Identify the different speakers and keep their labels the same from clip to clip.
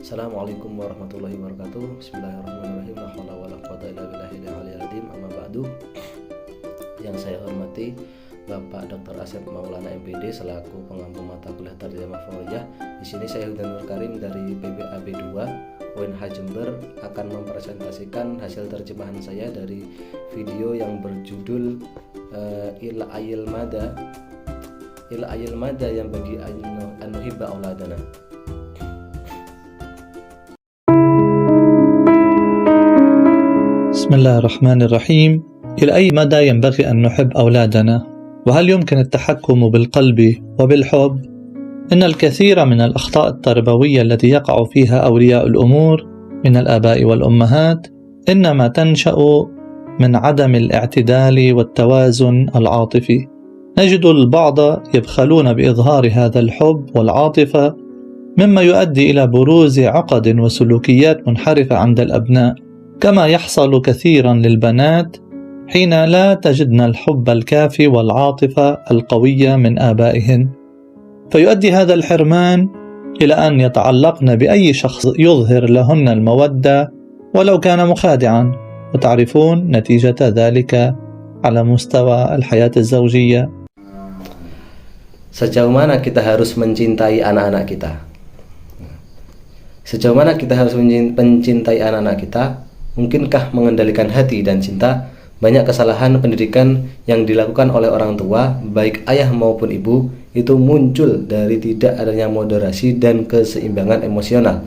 Speaker 1: Assalamualaikum warahmatullahi wabarakatuh. Bismillahirrahmanirrahim. La haula wala quwwata illa billahil aliyil azim. Amma ba'du. Yang saya hormati Bapak Dr. Asep Maulana MPD selaku pengampu mata kuliah Tarjamah Foriyah. Di sini saya Hudan Nur Karim dari PBAB 2 UNH Jember akan mempresentasikan hasil terjemahan saya dari video yang berjudul Ila Ayil Mada yang bagi Anuhibba Auladana.
Speaker 2: بسم الله الرحمن الرحيم. إلى أي مدى ينبغي أن نحب أولادنا؟ وهل يمكن التحكم بالقلب وبالحب؟ إن الكثير من الأخطاء التربوية التي يقع فيها أولياء الأمور من الآباء والأمهات إنما تنشأ من عدم الاعتدال والتوازن العاطفي. نجد البعض يبخلون بإظهار هذا الحب والعاطفة مما يؤدي إلى بروز عقد وسلوكيات منحرفة عند الأبناء، كما يحصل كثيرا للبنات حين لا تجدن الحب الكافي والعاطفة القوية من آبائهن، فيؤدي هذا الحرمان إلى أن يتعلقن بأي شخص يظهر لهن المودة ولو كان مخادعا، وتعرفون نتيجة ذلك على مستوى الحياة الزوجية.
Speaker 1: Sejauh mana kita harus mencintai anak-anak kita? Sejauh mana kita harus mencintai anak-anak kita? Mungkinkah mengendalikan hati dan cinta? Banyak kesalahan pendidikan yang dilakukan oleh orang tua, baik ayah maupun ibu, itu muncul dari tidak adanya moderasi dan keseimbangan emosional.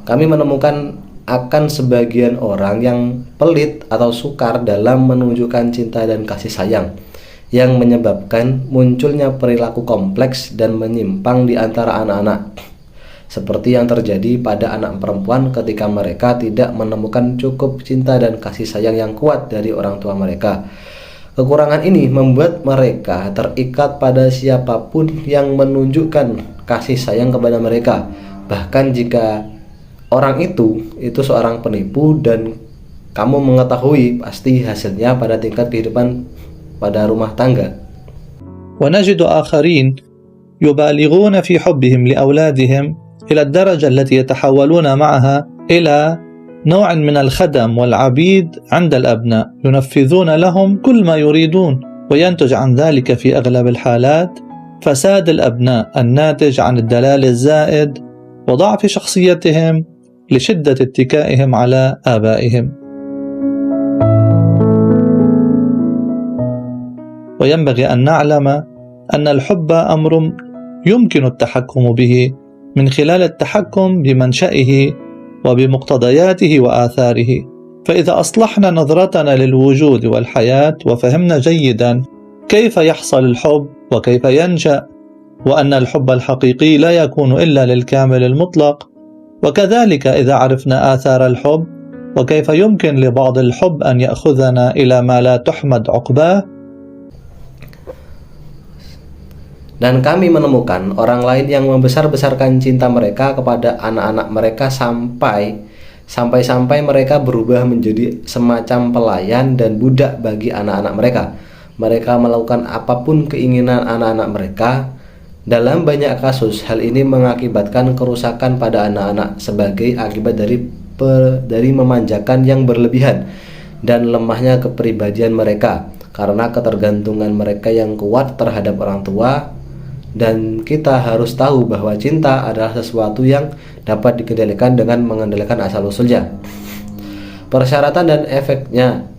Speaker 1: Kami menemukan akan sebagian orang yang pelit atau sukar dalam menunjukkan cinta dan kasih sayang, yang menyebabkan munculnya perilaku kompleks dan menyimpang di antara anak-anak, seperti yang terjadi pada anak perempuan ketika mereka tidak menemukan cukup cinta dan kasih sayang yang kuat dari orang tua mereka. Kekurangan ini membuat mereka terikat pada siapapun yang menunjukkan kasih sayang kepada mereka, bahkan jika orang itu seorang penipu dan kamu mengetahui pasti hasilnya pada tingkat kehidupan pada rumah tangga.
Speaker 2: ونجد آخرين يبالغون في حبهم لأولادهم إلى الدرجة التي يتحولون معها إلى نوع من الخدم والعبيد عند الأبناء، ينفذون لهم كل ما يريدون، وينتج عن ذلك في أغلب الحالات فساد الأبناء الناتج عن الدلال الزائد وضعف شخصيتهم لشدة اتكائهم على آبائهم. وينبغي أن نعلم أن الحب أمر يمكن التحكم به من خلال التحكم بمنشئه وبمقتضياته وآثاره. فإذا أصلحنا نظرتنا للوجود والحياة وفهمنا جيدا كيف يحصل الحب وكيف ينشأ، وأن الحب الحقيقي لا يكون إلا للكامل المطلق، وكذلك إذا عرفنا آثار الحب وكيف يمكن لبعض الحب أن يأخذنا إلى ما لا تحمد عقباه.
Speaker 1: Dan kami menemukan orang lain yang membesar-besarkan cinta mereka kepada anak-anak mereka sampai mereka berubah menjadi semacam pelayan dan budak bagi anak-anak mereka. Mereka melakukan apapun keinginan anak-anak mereka. Dalam banyak kasus, hal ini mengakibatkan kerusakan pada anak-anak sebagai akibat dari memanjakan yang berlebihan dan lemahnya kepribadian mereka karena ketergantungan mereka yang kuat terhadap orang tua. Dan kita harus tahu bahwa cinta adalah sesuatu yang dapat dikendalikan dengan mengendalikan asal-usulnya, persyaratan dan efeknya.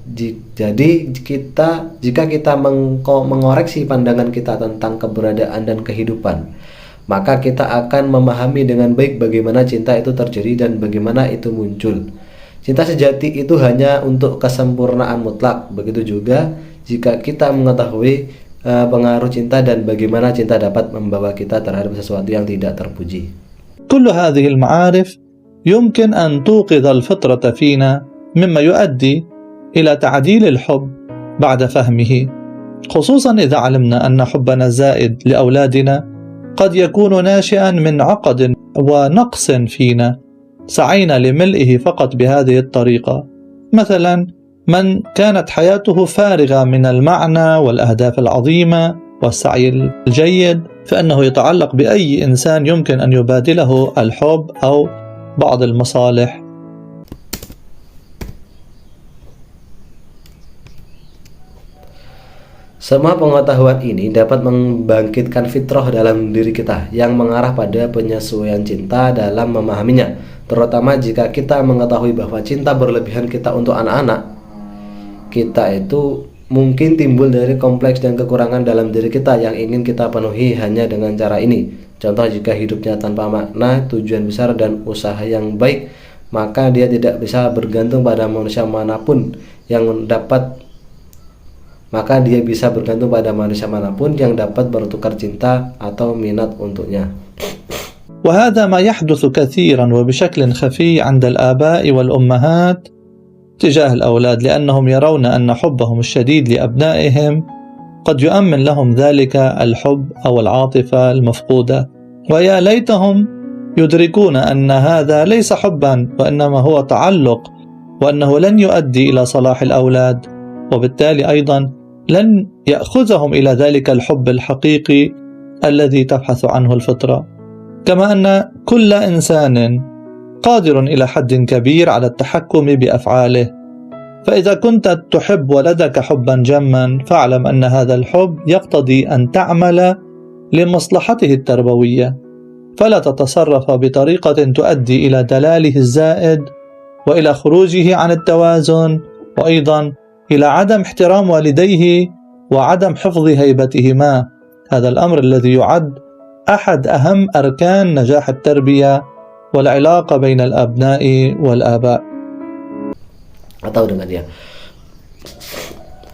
Speaker 1: Jadi jika kita mengoreksi pandangan kita tentang keberadaan dan kehidupan, maka kita akan memahami dengan baik bagaimana cinta itu terjadi dan bagaimana itu muncul. Cinta sejati itu hanya untuk kesempurnaan mutlak. Begitu juga jika kita mengetahui pengaruh cinta dan bagaimana cinta dapat membawa kita terhadap sesuatu yang tidak terpuji.
Speaker 2: كل هذه المعارف يمكن أن توقظ الفطرة فينا مما يؤدي إلى تعديل الحب بعد فهمه، خصوصا إذا علمنا أن حبنا الزائد لأولادنا قد يكون ناشئا من عقد ونقص فينا سعينا لملئه فقط بهذه الطريقة. مثلا من كانت حياته فارغة من المعنى والأهداف العظيمة والسعي الجيد، فإنه يتعلق بأي إنسان يمكن أن يبادله الحب أو بعض المصالح.
Speaker 1: Semua pengetahuan ini dapat membangkitkan fitrah dalam diri kita yang mengarah pada penyesuaian cinta dalam memahaminya, terutama jika kita mengetahui bahwa cinta berlebihan kita untuk anak-anak kita itu mungkin timbul dari kompleks dan kekurangan dalam diri kita yang ingin kita penuhi hanya dengan cara ini. Contoh, jika hidupnya tanpa makna, tujuan besar dan usaha yang baik, maka dia tidak bisa bergantung pada manusia manapun yang dapat bertukar cinta atau minat untuknya.
Speaker 2: وهذا ما يحدث كثيرا وبشكل خفي عند الآباء والأمهات تجاه الأولاد، لأنهم يرون أن حبهم الشديد لأبنائهم قد يؤمن لهم ذلك الحب أو العاطفة المفقودة، ويا ليتهم يدركون أن هذا ليس حبا وإنما هو تعلق، وأنه لن يؤدي إلى صلاح الأولاد، وبالتالي أيضا لن يأخذهم إلى ذلك الحب الحقيقي الذي تبحث عنه الفطرة. كما أن كل إنسان قادر إلى حد كبير على التحكم بأفعاله، فإذا كنت تحب ولدك حبا جما فاعلم أن هذا الحب يقتضي أن تعمل لمصلحته التربوية، فلا تتصرف بطريقة تؤدي إلى دلاله الزائد وإلى خروجه عن التوازن، وأيضا إلى عدم احترام والديه وعدم حفظ هيبتهما. هذا الأمر الذي يعد أحد أهم أركان نجاح التربية والعلاقة بين الأبناء والآباء.
Speaker 1: Atau dengan dia.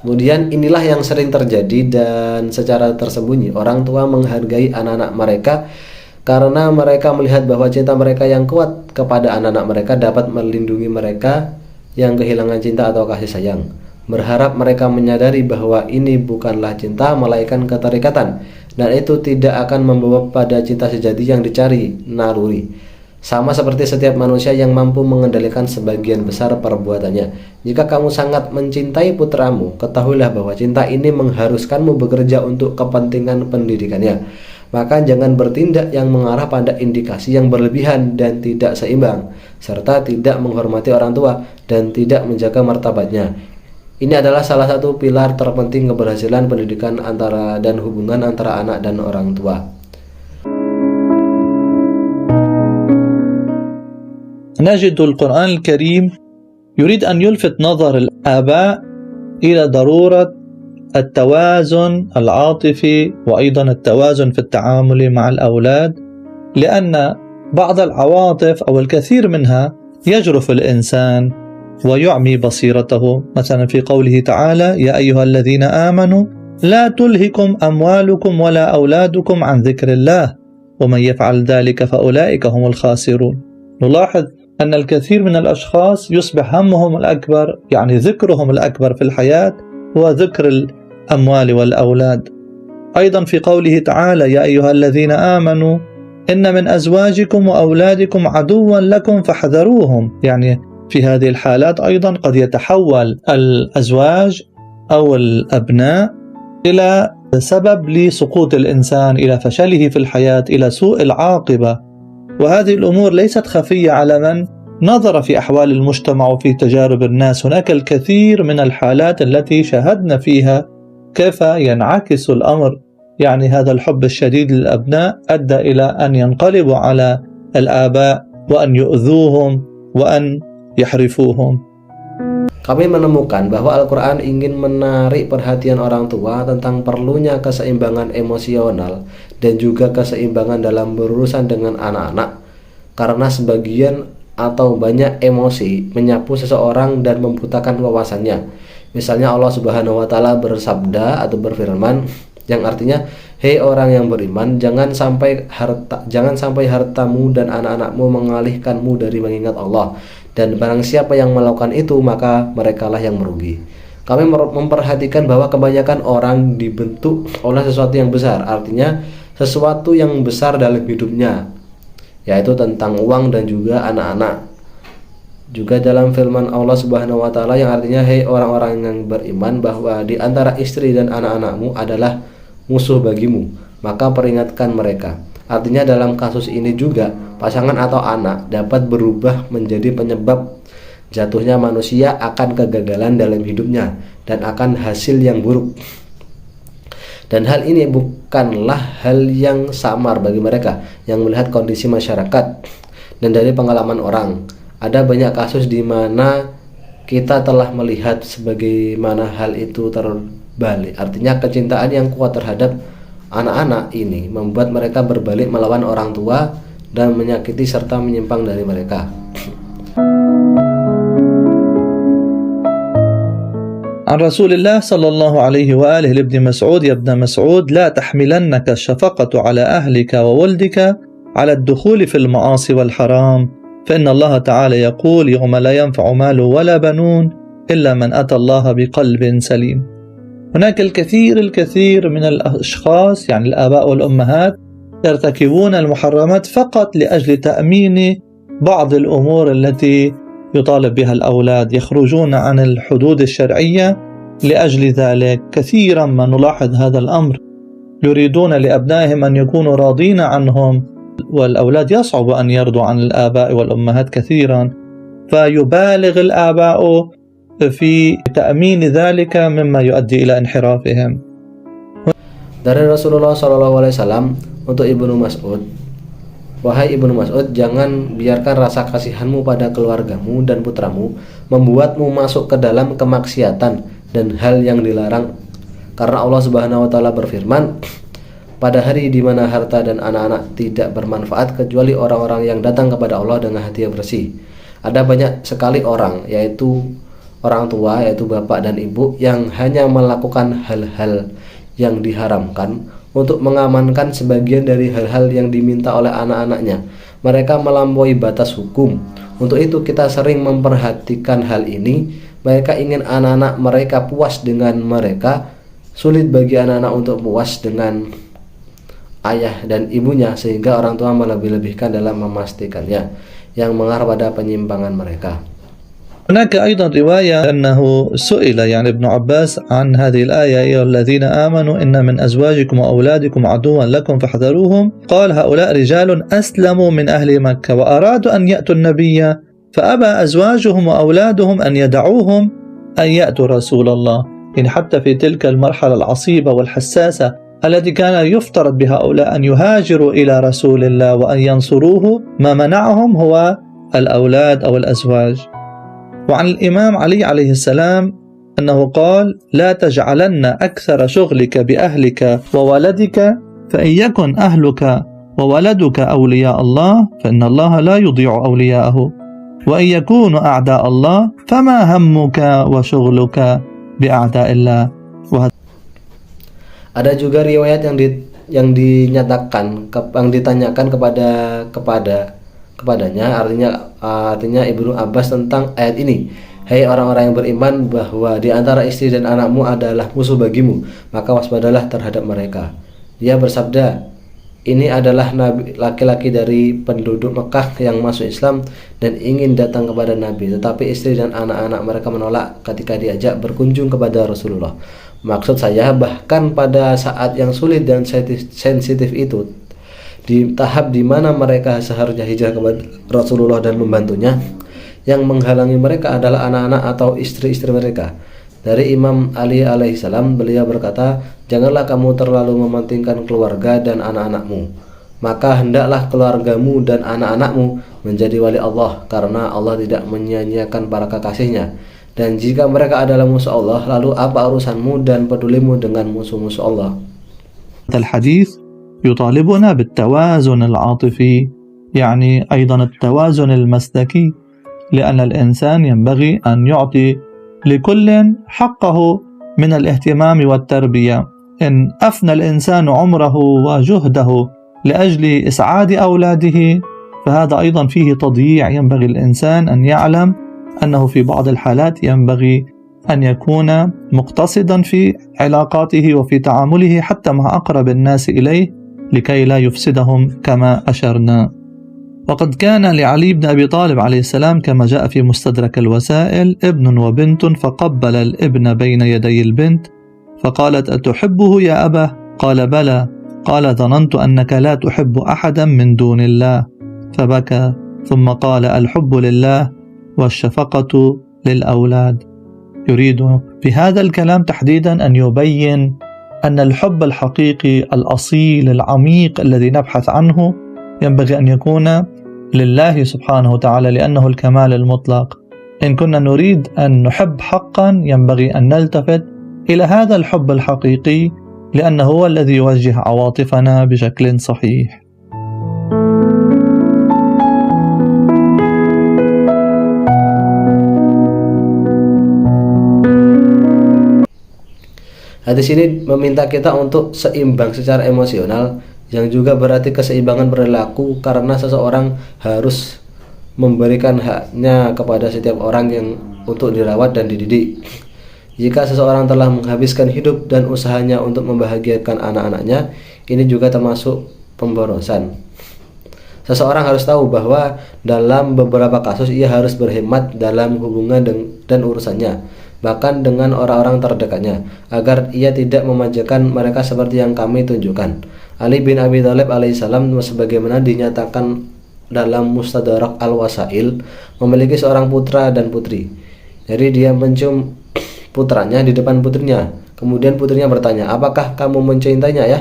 Speaker 1: Kemudian inilah yang sering terjadi dan secara tersembunyi orang tua menghargai anak-anak mereka karena mereka melihat bahwa cinta mereka yang kuat kepada anak-anak mereka dapat melindungi mereka yang kehilangan cinta atau kasih sayang. Berharap mereka menyadari bahwa ini bukanlah cinta melainkan keterikatan, dan itu tidak akan membawa pada cinta sejati yang dicari, naluri. Sama seperti setiap manusia yang mampu mengendalikan sebagian besar perbuatannya. Jika kamu sangat mencintai putramu, ketahuilah bahwa cinta ini mengharuskanmu bekerja untuk kepentingan pendidikannya. Maka jangan bertindak yang mengarah pada indikasi yang berlebihan dan tidak seimbang, serta tidak menghormati orang tua dan tidak menjaga martabatnya. Ini adalah salah satu pilar terpenting keberhasilan pendidikan dan hubungan antara anak dan orang tua.
Speaker 2: نجد القرآن الكريم يريد أن يلفت نظر الآباء إلى ضرورة التوازن العاطفي وأيضا التوازن في التعامل مع الأولاد، لأن بعض العواطف أو الكثير منها يجرف الإنسان ويعمي بصيرته، مثلا في قوله تعالى: يا أيها الذين آمنوا لا تلهكم أموالكم ولا أولادكم عن ذكر الله ومن يفعل ذلك فأولئك هم الخاسرون. نلاحظ أن الكثير من الأشخاص يصبح همهم الأكبر، يعني ذكرهم الأكبر في الحياة هو ذكر الأموال والأولاد. أيضا في قوله تعالى: يا أيها الذين آمنوا إن من أزواجكم وأولادكم عدوا لكم فاحذروهم، يعني في هذه الحالات أيضا قد يتحول الأزواج أو الأبناء إلى سبب لسقوط الإنسان، إلى فشله في الحياة، إلى سوء العاقبة. وهذه الأمور ليست خفية على من نظر في أحوال المجتمع وفي تجارب الناس. هناك الكثير من الحالات التي شاهدنا فيها كيف ينعكس الأمر، يعني هذا الحب الشديد للأبناء أدى إلى أن ينقلبوا على الآباء وأن يؤذوهم وأن يحرفوهم.
Speaker 1: Kami menemukan bahwa Al-Quran ingin menarik perhatian orang tua tentang perlunya keseimbangan emosional dan juga keseimbangan dalam berurusan dengan anak-anak, karena sebagian atau banyak emosi menyapu seseorang dan membutakan wawasannya. Misalnya Allah Subhanahu wa Ta'ala bersabda atau berfirman yang artinya, hei orang yang beriman, jangan sampai hartamu dan anak-anakmu mengalihkanmu dari mengingat Allah, dan barang siapa yang melakukan itu maka merekalah yang merugi. Kami memperhatikan bahwa kebanyakan orang dibentuk oleh sesuatu yang besar, artinya sesuatu yang besar dalam hidupnya, yaitu tentang uang dan juga anak-anak. Juga dalam firman Allah Subhanahu wa Ta'ala yang artinya, hei orang-orang yang beriman, bahwa di antara istri dan anak-anakmu adalah musuh bagimu, maka peringatkan mereka. Artinya dalam kasus ini juga pasangan atau anak dapat berubah menjadi penyebab jatuhnya manusia akan kegagalan dalam hidupnya dan akan hasil yang buruk. Dan hal ini bukanlah hal yang samar bagi mereka yang melihat kondisi masyarakat. Dan dari pengalaman orang, ada banyak kasus di mana kita telah melihat sebagaimana hal itu terbalik. Artinya kecintaan yang kuat terhadap anak-anak ini membuat mereka berbalik melawan orang tua dan menyakiti serta menyimpang dari mereka.
Speaker 2: عن رسول الله صلى الله عليه وآله لابن مسعود: يا ابن مسعود، لا تحملنك الشفقة على أهلك وولدك على الدخول في المعاصي والحرام، فإن الله تعالى يقول: يوم لا ينفع مال ولا بنون إلا من أتى الله بقلب سليم. هناك الكثير من الأشخاص، يعني الآباء والأمهات، يرتكبون المحرمات فقط لأجل تأمين بعض الأمور التي يطالب بها الأولاد، يخرجون عن الحدود الشرعية لأجل ذلك. كثيرا ما نلاحظ هذا الأمر، يريدون لأبنائهم أن يكونوا راضين عنهم، والأولاد يصعب أن يرضوا عن الآباء والأمهات كثيرا، فيبالغ الآباء في تأمين ذلك مما يؤدي إلى انحرافهم.
Speaker 1: Dari Rasulullah SAW untuk Ibnu Mas'ud: wahai Ibnu Mas'ud, jangan biarkan rasa kasihanmu pada keluargamu dan putramu membuatmu masuk ke dalam kemaksiatan dan hal yang dilarang. Karena Allah Subhanahu wa taala berfirman, pada hari di mana harta dan anak-anak tidak bermanfaat kecuali orang-orang yang datang kepada Allah dengan hati yang bersih. Ada banyak sekali orang, yaitu orang tua, yaitu bapak dan ibu, yang hanya melakukan hal-hal yang diharamkan untuk mengamankan sebagian dari hal-hal yang diminta oleh anak-anaknya. Mereka melampaui batas hukum. Untuk itu kita sering memperhatikan hal ini. Mereka ingin anak-anak mereka puas dengan mereka. Sulit bagi anak-anak untuk puas dengan ayah dan ibunya, sehingga orang tua melebih-lebihkan dalam memastikannya, yang mengarah pada penyimpangan mereka.
Speaker 2: هناك أيضا رواية أنه سئل يعني ابن عباس عن هذه الآية: يا الذين آمنوا إن من أزواجكم وأولادكم عدوا لكم فاحذروهم. قال: هؤلاء رجال أسلموا من أهل مكة وأرادوا أن يأتوا النبي فأبى أزواجهم وأولادهم أن يدعوهم أن يأتوا رسول الله. يعني حتى في تلك المرحلة العصيبة والحساسة التي كان يفترض بهؤلاء أن يهاجروا إلى رسول الله وأن ينصروه، ما منعهم هو الأولاد أو الأزواج. وعن الإمام علي عليه السلام أنه قال: لا تجعلن أكثر شغلك بأهلك وولدك، فإن يكن أهلك وولدك أولياء الله فإن الله لا يضيع أولياءه، وإن يكونوا أعداء الله فما همك وشغلك بأعداء الله.
Speaker 1: Ada juga riwayat yang ditanyakan kepadanya, artinya Ibnu Abbas tentang ayat ini: hai orang-orang yang beriman, bahwa di antara istri dan anakmu adalah musuh bagimu, maka waspadalah terhadap mereka. Dia bersabda, ini adalah nabi laki-laki dari penduduk Mekah yang masuk Islam dan ingin datang kepada Nabi, tetapi istri dan anak-anak mereka menolak ketika diajak berkunjung kepada Rasulullah. Maksud saya, bahkan pada saat yang sulit dan sensitif itu, di tahap di mana mereka seharusnya hijrah kepada Rasulullah dan membantunya, yang menghalangi mereka adalah anak-anak atau istri-istri mereka. Dari Imam Ali alaihissalam, beliau berkata, janganlah kamu terlalu mementingkan keluarga dan anak-anakmu, maka hendaklah keluargamu dan anak-anakmu menjadi wali Allah, karena Allah tidak menyia-nyiakan para kekasihnya. Dan jika mereka adalah musuh Allah, lalu apa urusanmu dan pedulimu dengan musuh-musuh Allah?
Speaker 2: الحديث يطالبنا بالتوازن العاطفي، يعني أيضا التوازن المسلكي، لأن الإنسان ينبغي أن يعطي لكل حقه من الاهتمام والتربية. إن أفنى الإنسان عمره وجهده لأجل إسعاد أولاده فهذا أيضا فيه تضييع. ينبغي الإنسان أن يعلم أنه في بعض الحالات ينبغي أن يكون مقتصدا في علاقاته وفي تعامله حتى مع أقرب الناس إليه لكي لا يفسدهم كما أشرنا. وقد كان لعلي بن أبي طالب عليه السلام كما جاء في مستدرك الوسائل ابن وبنت، فقبل الابن بين يدي البنت فقالت: أتحبه يا أبا؟ قال: بلى. قال: ظننت أنك لا تحب أحدا من دون الله. فبكى ثم قال الحب لله والشفقة للأولاد. يريد بهذا الكلام تحديدا أن يبين أن الحب الحقيقي الأصيل العميق الذي نبحث عنه ينبغي أن يكون لله سبحانه وتعالى، لأنه الكمال المطلق. إن كنا نريد أن نحب حقا ينبغي أن نلتفت إلى هذا الحب الحقيقي، لأنه هو الذي يوجه عواطفنا بشكل صحيح.
Speaker 1: Hadis ini meminta kita untuk seimbang secara emosional, yang juga berarti keseimbangan perilaku, karena seseorang harus memberikan haknya kepada setiap orang yang untuk dirawat dan dididik. Jika seseorang telah menghabiskan hidup dan usahanya untuk membahagiakan anak-anaknya, ini juga termasuk pemborosan. Seseorang harus tahu bahwa dalam beberapa kasus ia harus berhemat dalam hubungan dan urusannya, bahkan dengan orang-orang terdekatnya, agar ia tidak memanjakan mereka seperti yang kami tunjukkan. Ali bin Abi Thalib alaihissalam, sebagaimana dinyatakan dalam Mustadrak Al-Wasail, memiliki seorang putra dan putri. Jadi dia mencium putranya di depan putrinya. Kemudian putrinya bertanya, apakah kamu mencintainya ya?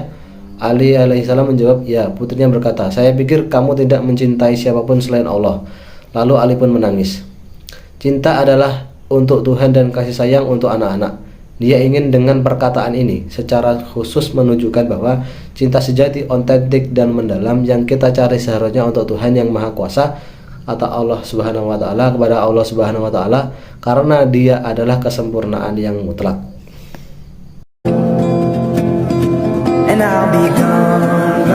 Speaker 1: Ali alaihissalam menjawab, ya. Putrinya berkata, saya pikir kamu tidak mencintai siapapun selain Allah. Lalu Ali pun menangis. Cinta adalah untuk Tuhan dan kasih sayang untuk anak-anak. Dia ingin dengan perkataan ini secara khusus menunjukkan bahwa cinta sejati, otentik dan mendalam yang kita cari seharusnya untuk Tuhan yang Maha Kuasa atau Allah Subhanahu wa taala, kepada Allah Subhanahu wa taala, karena Dia adalah kesempurnaan yang mutlak. And I'll be gone.